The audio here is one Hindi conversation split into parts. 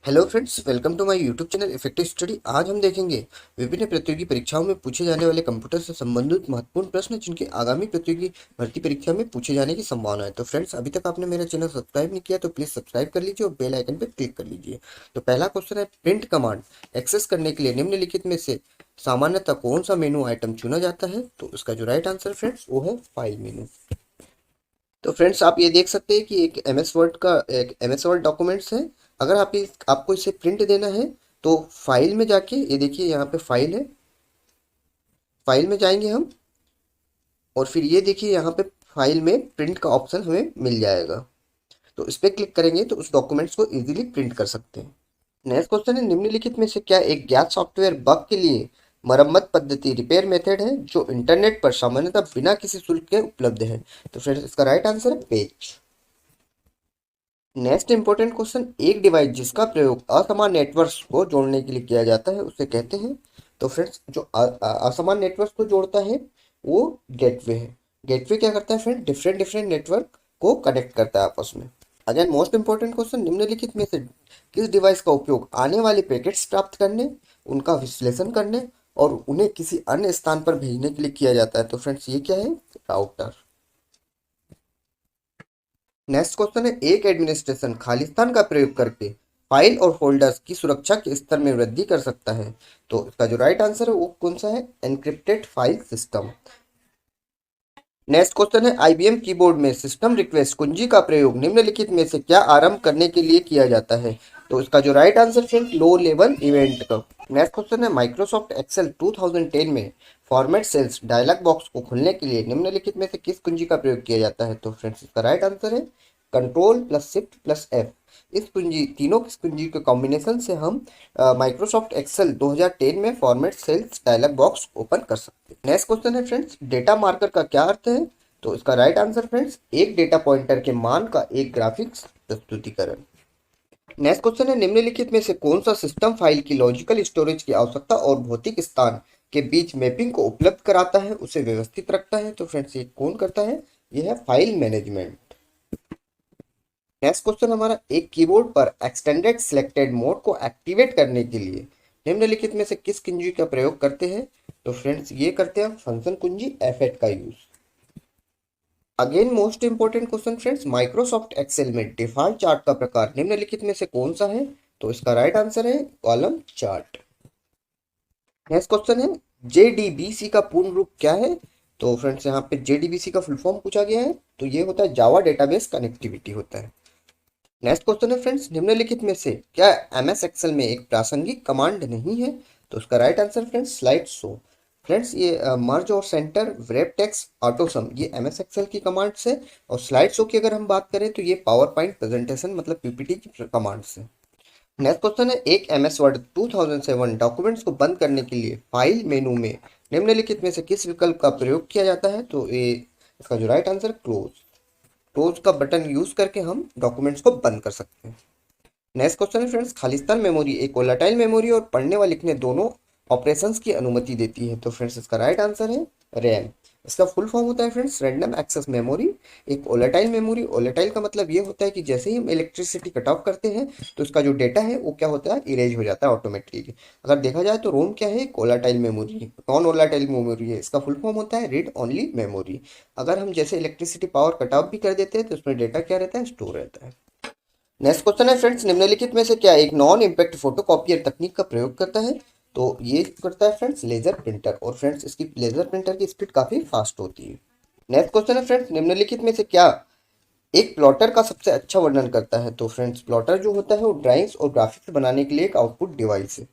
Hello friends, welcome to my YouTube channel effective study. आज हम देखेंगे विभिन्न प्रतियोगी परीक्षाओं में पूछे जाने वाले कंप्यूटर से संबंधित महत्वपूर्ण प्रश्न जिनके आगामी प्रतियोगी भर्ती परीक्षा में पूछे जाने की संभावना है। तो फ्रेंड्स, अभी तक आपने मेरा चैनल सब्सक्राइब नहीं किया तो प्लीज सब्सक्राइब कर लीजिए और बेल आइकन पर क्लिक कर लीजिए। तो पहला क्वेश्चन है, प्रिंट कमांड एक्सेस करने के लिए निम्नलिखित में से सामान्यतः कौन सा मेनू आइटम चुना जाता है? तो इसका जो राइट आंसर फ्रेंड्स वो है फाइल मेनू। तो फ्रेंड्स, आप ये देख सकते हैं कि एक एमएस वर्ड डॉक्यूमेंट्स है। अगर आपको इसे प्रिंट देना है तो फाइल में जाके, ये देखिए यहाँ पे फाइल है, फाइल में जाएंगे हम और फिर ये देखिए यहाँ पे फाइल में प्रिंट का ऑप्शन हमें मिल जाएगा। तो इस पर क्लिक करेंगे तो उस डॉक्यूमेंट्स को इजीली प्रिंट कर सकते हैं। नेक्स्ट क्वेश्चन है, निम्नलिखित में से क्या एक ज्ञात सॉफ्टवेयर बग के लिए मरम्मत पद्धति रिपेयर मेथड है जो इंटरनेट पर सामान्यतः बिना किसी शुल्क के उपलब्ध है? तो फ्रेंड्स, इसका राइट आंसर है पेज। नेक्स्ट इंपॉर्टेंट क्वेश्चन, एक डिवाइस जिसका प्रयोग असमान नेटवर्क्स को जोड़ने के लिए किया जाता है उसे कहते हैं? तो फ्रेंड्स, जो असमान नेटवर्क्स को जोड़ता है वो गेटवे है। गेटवे क्या करता है फ्रेंड? डिफरेंट डिफरेंट नेटवर्क को कनेक्ट करता है आपस में। अगेन मोस्ट इंपॉर्टेंट क्वेश्चन, निम्नलिखित में से किस डिवाइस का उपयोग आने वाले पैकेट्स प्राप्त करने, उनका विश्लेषण करने और उन्हें किसी अन्य स्थान पर भेजने के लिए किया जाता है? तो फ्रेंड्स, ये क्या है? राउटर। नेक्स्ट क्वेश्चन है, एक एडमिनिस्ट्रेशन खालिस्तान का प्रयोग करके फाइल और फोल्डर्स की सुरक्षा के स्तर में वृद्धि कर सकता है? तो इसका जो राइट आंसर है वो कौन सा है? Encrypted file system. Next question है, आईबीएम कीबोर्ड में सिस्टम रिक्वेस्ट कुंजी का प्रयोग निम्नलिखित में से क्या आरंभ करने के लिए किया जाता है? तो इसका जो राइट आंसर है लो लेवल इवेंट का। नेक्स्ट क्वेश्चन है, माइक्रोसॉफ्ट एक्सेल 2010 में फॉर्मेट सेल्स डायलॉग बॉक्स को खोलने के लिए निम्नलिखित में से किस कुंजी का प्रयोग किया जाता है? तो फ्रेंड्स, इसका राइट आंसर है control plus shift plus F. इस कुंजी, तीनों की कुंजी के कॉम्बिनेशन से हम माइक्रोसॉफ्ट एक्सेल 2010 में format cells dialog box open कर सकते हैं। नेक्स्ट क्वेश्चन है फ्रेंड्स, डेटा मार्कर का क्या अर्थ है? तो इसका राइट आंसर फ्रेंड्स, एक डेटा पॉइंटर के मान का एक ग्राफिक्स प्रस्तुतिकरण। नेक्स्ट क्वेश्चन है, निम्नलिखित में से कौन सा सिस्टम फाइल की लॉजिकल स्टोरेज की आवश्यकता और भौतिक स्थान के बीच मैपिंग को उपलब्ध कराता है, उसे व्यवस्थित रखता है? तो फ्रेंड्स, ये कौन करता है? यह है फाइल मैनेजमेंट। नेक्स्ट क्वेश्चन हमारा, एक कीबोर्ड पर एक्सटेंडेड सिलेक्टेड मोड को एक्टिवेट करने के लिए निम्नलिखित में से किस कुंजी का प्रयोग करते हैं? तो फ्रेंड्स, ये करते हैं फंक्शन कुंजी F8 का use. Again most important question friends, Microsoft Excel में डिफॉल्ट चार्ट का प्रकार निम्नलिखित में से कौन सा है? तो इसका राइट आंसर है कॉलम चार्ट। नेक्स्ट क्वेश्चन है, जेडीबीसी का पूर्ण रूप क्या है? तो फ्रेंड्स, यहाँ पे जेडीबीसी का फुल फॉर्म पूछा गया है, तो ये होता है जावा डेटाबेस कनेक्टिविटी होता है। नेक्स्ट क्वेश्चन है फ्रेंड्स, निम्नलिखित में से क्या एमएस एक्सेल में एक प्रासंगिक कमांड नहीं है? तो उसका right answer friends slide show. Friends, ये मर्ज और सेंटर, व्रैप टेक्स्ट, ऑटो सम, ये एमएस एक्सेल की कमांड्स है। और स्लाइड शो की अगर हम बात करें तो ये पावर पॉइंट प्रेजेंटेशन मतलब पीपीटी की कमांड्स है। नेक्स्ट क्वेश्चन है, एक एमएस वर्ड 2007 डॉक्यूमेंट्स को बंद करने के लिए फाइल मेनू में निम्नलिखित में से किस विकल्प का प्रयोग किया जाता है? तो ये इसका जो राइट आंसर क्लोज। क्लोज का बटन यूज करके हम डॉक्यूमेंट्स को बंद कर सकते हैं। नेक्स्ट क्वेश्चन है फ्रेंड्स, खालिस्तान मेमोरी एक वोलेटाइल मेमोरी और पढ़ने व लिखने दोनों ऑपरेशंस की अनुमति देती है? तो फ्रेंड्स, इसका राइट आंसर है रैम। इसका फुल फॉर्म होता है फ्रेंड्स रैंडम एक्सेस मेमोरी। एक वोलेटाइल मेमोरी, वोलेटाइल का मतलब ये होता है कि जैसे ही हम इलेक्ट्रिसिटी कट ऑफ करते हैं तो इसका जो डेटा है वो क्या होता है? इरेज हो जाता है ऑटोमेटिकली। अगर देखा जाए तो रोम क्या है? एक volatile memory, non volatile memory है। इसका फुल फॉर्म होता है रीड ओनली मेमोरी। अगर हम जैसे इलेक्ट्रिसिटी पावर कट ऑफ भी कर देते हैं तो उसमें डेटा क्या रहता है? स्टोर रहता है। नेक्स्ट क्वेश्चन है फ्रेंड्स, निम्नलिखित में से क्या एक नॉन इम्पैक्ट फोटोकॉपियर तकनीक का प्रयोग करता है? तो ये करता है फ्रेंड्स लेजर प्रिंटर। और फ्रेंड्स, इसकी लेजर प्रिंटर की स्पीड काफी फास्ट होती है। नेक्स्ट क्वेश्चन है फ्रेंड्स, निम्नलिखित में से क्या एक प्लॉटर का सबसे अच्छा वर्णन करता है? तो फ्रेंड्स, प्लॉटर जो होता है वो ड्राइंग्स और ग्राफिक्स बनाने के लिए एक आउटपुट डिवाइस है।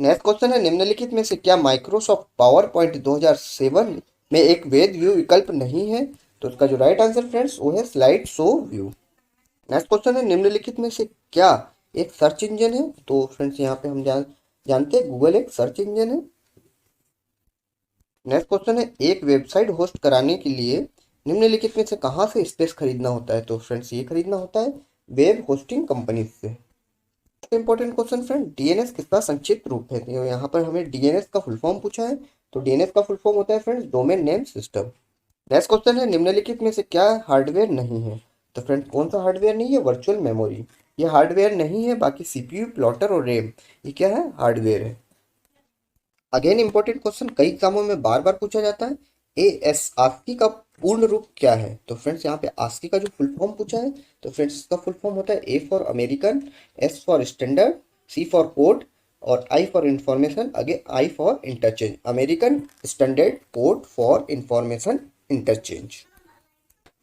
नेक्स्ट क्वेश्चन है, निम्नलिखित में से क्या माइक्रोसॉफ्ट पावर पॉइंट 2007 में एक वेद व्यू विकल्प नहीं है? तो इसका जो राइट आंसर फ्रेंड्स वो है slide show view. Next question है, निम्नलिखित में से क्या एक सर्च इंजन है? तो फ्रेंड्स, यहाँ पे हम जानते हैं गूगल एक सर्च इंजन है। नेक्स्ट क्वेश्चन है, एक वेबसाइट होस्ट कराने के लिए निम्नलिखित में से कहाँ से स्पेस खरीदना होता है? तो फ्रेंड्स, ये खरीदना होता है वेब होस्टिंग कंपनी से। इंपॉर्टेंट क्वेश्चन फ्रेंड, डीएनएस किसका संक्षिप्त रूप है? तो यहाँ पर हमें डीएनएस का फुल फॉर्म पूछा है, तो डीएनएस का फुल फॉर्म होता है friends domain name system. Next question है, निम्नलिखित में से क्या हार्डवेयर नहीं है? तो फ्रेंड्स, कौन सा हार्डवेयर नहीं है? Virtual memory. ये हार्डवेयर नहीं है, बाकी सीपीयू, प्लॉटर और रैम ये क्या है, हार्डवेयर है। अगेन इंपॉर्टेंट क्वेश्चन, कई एग्जामों में बार बार पूछा जाता है, ए एस आस्की का पूर्ण रूप क्या है? तो फ्रेंड्स यहाँ पे आस्की का जो फुल फॉर्म पूछा है, तो फ्रेंड्स इसका फुल फॉर्म होता है A for American, S for standard, C for code और I for information, again I for interchange, American standard code for information interchange.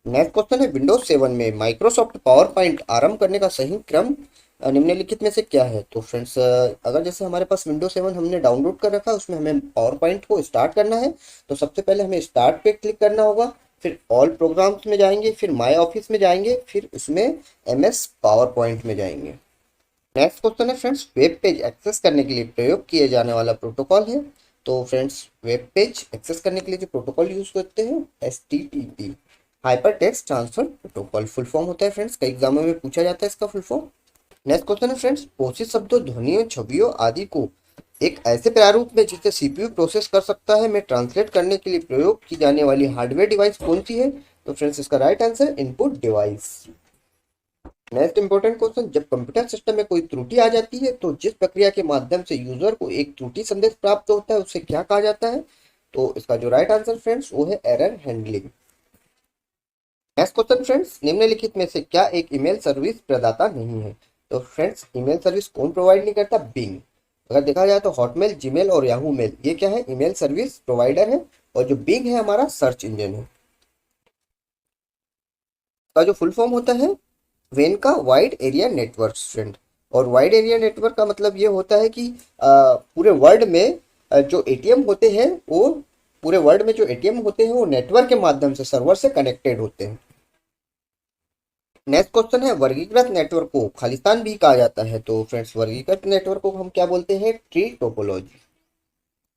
Next question है, विंडोज 7 में माइक्रोसॉफ्ट पावर पॉइंट आरंभ करने का सही क्रम निम्नलिखित में से क्या है? तो फ्रेंड्स अगर जैसे हमारे पास विंडोज 7 हमने डाउनलोड कर रखा है, उसमें हमें पावर पॉइंट को स्टार्ट करना है, तो सबसे पहले हमें स्टार्ट पे क्लिक करना होगा, फिर ऑल प्रोग्राम्स में जाएंगे, फिर माई ऑफिस में जाएंगे, फिर उसमें एम एस पावर पॉइंट में जाएंगे। नेक्स्ट क्वेश्चन है फ्रेंड्स, वेब पेज एक्सेस करने के लिए प्रयोग किए जाने वाला प्रोटोकॉल है? तो फ्रेंड्स वेब पेज एक्सेस करने के लिए जो प्रोटोकॉल यूज करते हैं, HTTP, hyper text transfer protocol full form होता है। फ्रेंड्स कई एग्जामों में पूछा जाता है इसका फुल फॉर्म। नेक्स्ट क्वेश्चन है फ्रेंड्स, घोषित शब्दों, ध्वनियों, छवियों आदि को एक ऐसे प्रारूप में जिसे सीपीयू प्रोसेस कर सकता है में ट्रांसलेट करने के लिए प्रयोग की जाने वाली हार्डवेयर डिवाइस कौन सी है? तो फ्रेंड्स इसका right answer input device. Next important question, जब कंप्यूटर सिस्टम में कोई त्रुटि आ जाती है तो जिस प्रक्रिया के माध्यम से यूजर को एक त्रुटि संदेश प्राप्त होता है उसे क्या कहा जाता है? तो इसका जो राइट आंसर फ्रेंड्स वो है error handling. Next question friends, निम्नलिखित में से क्या एक ईमेल सर्विस प्रदाता नहीं है? तो फ्रेंड्स ईमेल सर्विस कौन प्रोवाइड नहीं करता? बिंग। अगर देखा जाए तो हॉटमेल, जीमेल और याहू मेल ये क्या है, ईमेल सर्विस प्रोवाइडर है, और जो बिंग है हमारा सर्च इंजन है। का जो फुल फॉर्म होता है वेन का वाइड एरिया नेटवर्क फ्रेंड, और वाइड एरिया नेटवर्क का मतलब ये होता है कि पूरे वर्ल्ड में जो एटीएम होते हैं वो पूरे वर्ल्ड में जो एटीएम होते हैं वो नेटवर्क के माध्यम से सर्वर से कनेक्टेड होते हैं। नेक्स्ट क्वेश्चन है, वर्गीकृत नेटवर्क को खालिस्तान भी कहा जाता है? तो फ्रेंड्स वर्गीकृत नेटवर्क को हम क्या बोलते हैं? Tree topology.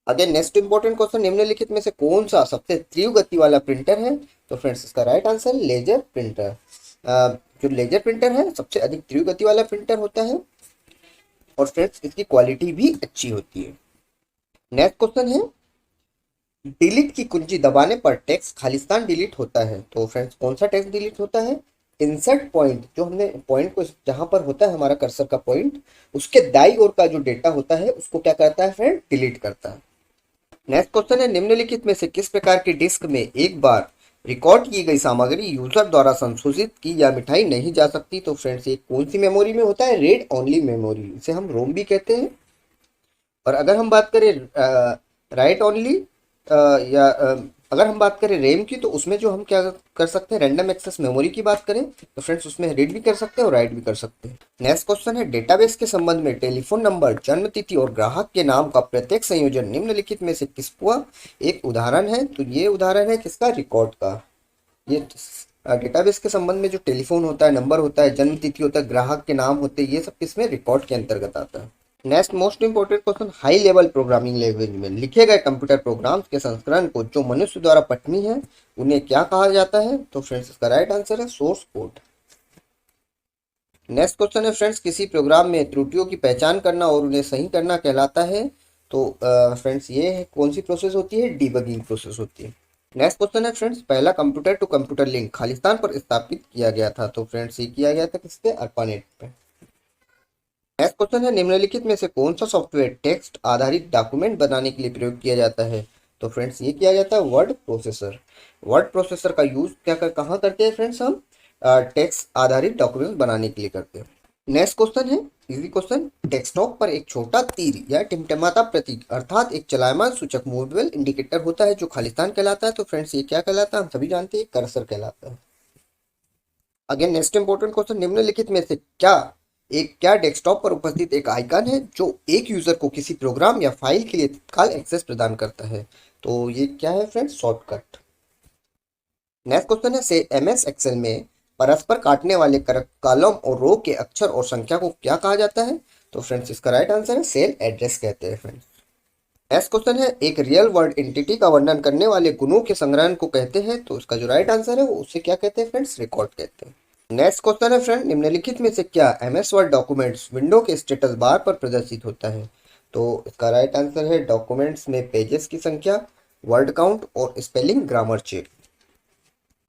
Again next important question, निम्नलिखित में से कौन सा सबसे तीव्र गति वाला प्रिंटर है? तो फ्रेंड्स इसका राइट आंसर लेजर प्रिंटर। जो लेजर प्रिंटर है सबसे अधिक तीव्र गति वाला प्रिंटर होता है, और फ्रेंड्स इसकी क्वालिटी भी अच्छी होती है। नेक्स्ट क्वेश्चन है, डिलीट की कुंजी दबाने पर टेक्स्ट खालिस्तान डिलीट होता है? तो फ्रेंड्स कौन सा टेक्स्ट डिलीट होता है? इंसर्ट पॉइंट, जो हमने पॉइंट को जहां पर होता है हमारा कर्सर का पॉइंट, उसके दाई ओर का जो डेटा होता है उसको क्या करता है फ्रेंड? डिलीट करता है। नेक्स्ट क्वेश्चन है, निम्नलिखित में से किस प्रकार की डिस्क में एक बार रिकॉर्ड की गई सामग्री यूजर द्वारा संशोधित की या मिटाई नहीं जा सकती? तो फ्रेंड्स ये कौन सी मेमोरी में होता है? रीड ओनली मेमोरी, इसे हम रोम भी कहते हैं। और अगर हम बात करें राइट ओनली या अगर हम बात करें रैम की, तो उसमें जो हम क्या कर सकते हैं, रैंडम एक्सेस मेमोरी की बात करें तो फ्रेंड्स उसमें रीड भी कर सकते हैं और राइट भी कर सकते हैं। नेक्स्ट क्वेश्चन है, डेटाबेस के संबंध में टेलीफोन नंबर, जन्म तिथि और ग्राहक के नाम का प्रत्येक संयोजन निम्नलिखित में से किस हुआ एक उदाहरण है? तो ये उदाहरण है किसका? रिकॉर्ड का। ये डेटाबेस के संबंध में जो टेलीफोन होता है, नंबर होता है, जन्म तिथि होता है, ग्राहक के नाम होते हैं, ये सब किसमें? रिकॉर्ड के अंतर्गत आता है। Next most important question, high level programming language में लिखे गए कंप्यूटर प्रोग्राम्स के संस्करण को जो मनुष्य द्वारा पठनीय है उन्हें क्या कहा जाता है? तो फ्रेंड्स इसका राइट आंसर है सोर्स कोड। नेक्स्ट क्वेश्चन है फ्रेंड्स, किसी प्रोग्राम में त्रुटियों की पहचान करना और उन्हें सही करना कहलाता है? तो फ्रेंड्स ये है कौन सी प्रोसेस होती है? डीबगिंग प्रोसेस होती है। नेक्स्ट क्वेश्चन है फ्रेंड्स, पहला computer to computer link Khalistan पर स्थापित किया गया था? तो फ्रेंड्स ये किया गया था किस पे? अर्पानेट पे। नेक्स्ट क्वेश्चन है, निम्नलिखित में से कौन सा सॉफ्टवेयर टेक्स्ट आधारित डॉक्यूमेंट बनाने के लिए प्रयोग किया जाता है? तो फ्रेंड्स ये किया जाता है वर्ड प्रोसेसर। वर्ड प्रोसेसर का यूज कहाँ करते हैं फ्रेंड्स? हम टेक्स्ट आधारित डॉक्यूमेंट बनाने के लिए करते हैं। नेक्स्ट क्वेश्चन है इजी क्वेश्चन, डेस्कटॉप पर एक छोटा तीर या टिमटिमाता प्रतीक अर्थात एक चलायमान सूचक मूवेबल इंडिकेटर होता है जो खालिस्तान कहलाता है? तो फ्रेंड्स ये क्या कहलाता है? हम सभी जानते हैं कर्सर कहलाता है। अगेन नेक्स्ट इंपॉर्टेंट क्वेश्चन, निम्नलिखित में से क्या डेस्कटॉप पर उपस्थित एक आइकन है जो एक यूजर को किसी प्रोग्राम या फाइल के लिए तत्काल एक्सेस प्रदान करता है? तो ये क्या है फ्रेंड्स? शॉर्टकट। नेक्स्ट क्वेश्चन है, से एमएस एक्सेल में परस्पर काटने वाले कॉलम और रो के अक्षर और संख्या को क्या कहा जाता है? तो फ्रेंड्स इसका राइट आंसर है सेल एड्रेस कहते हैं फ्रेंड्स। नेक्स्ट क्वेश्चन है, एक रियल वर्ल्ड एंटिटी का वर्णन करने वाले गुणों के संग्रहण को कहते हैं? तो इसका जो राइट आंसर है वो उससे क्या कहते हैं फ्रेंड्स? रिकॉर्ड कहते हैं। नेक्स्ट क्वेश्चन है फ्रेंड, निम्नलिखित में से क्या एमएस वर्ड डॉक्यूमेंट्स विंडो के स्टेटस बार पर प्रदर्शित होता है? तो इसका राइट आंसर है डॉक्यूमेंट्स में पेजेस की संख्या, वर्ड काउंट और spelling grammar check.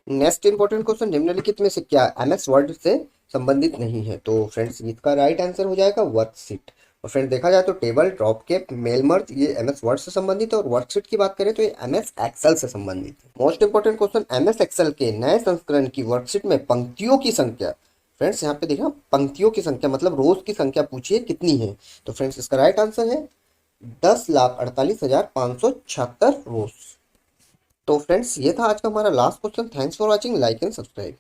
Next important question, निम्नलिखित में से क्या एमएस वर्ड से संबंधित नहीं है? तो फ्रेंड्स इसका राइट आंसर हो जाएगा वर्कशीट। और फ्रेंड्स देखा जाए तो table, drop cap, mail merge ये एमएस वर्ड से संबंधित है, और वर्कशीट की बात करें तो ये एमएस एक्सेल से संबंधित है। Most important question, MS Excel के नए संस्करण की वर्कशीट में पंक्तियों की संख्या, फ्रेंड्स यहाँ पे देखना पंक्तियों की संख्या मतलब रोज की संख्या पूछिए कितनी है? तो फ्रेंड्स इसका राइट आंसर है 10,48,576 रोज। तो फ्रेंड्स ये था आज का हमारा last question. Thanks for watching, like and subscribe.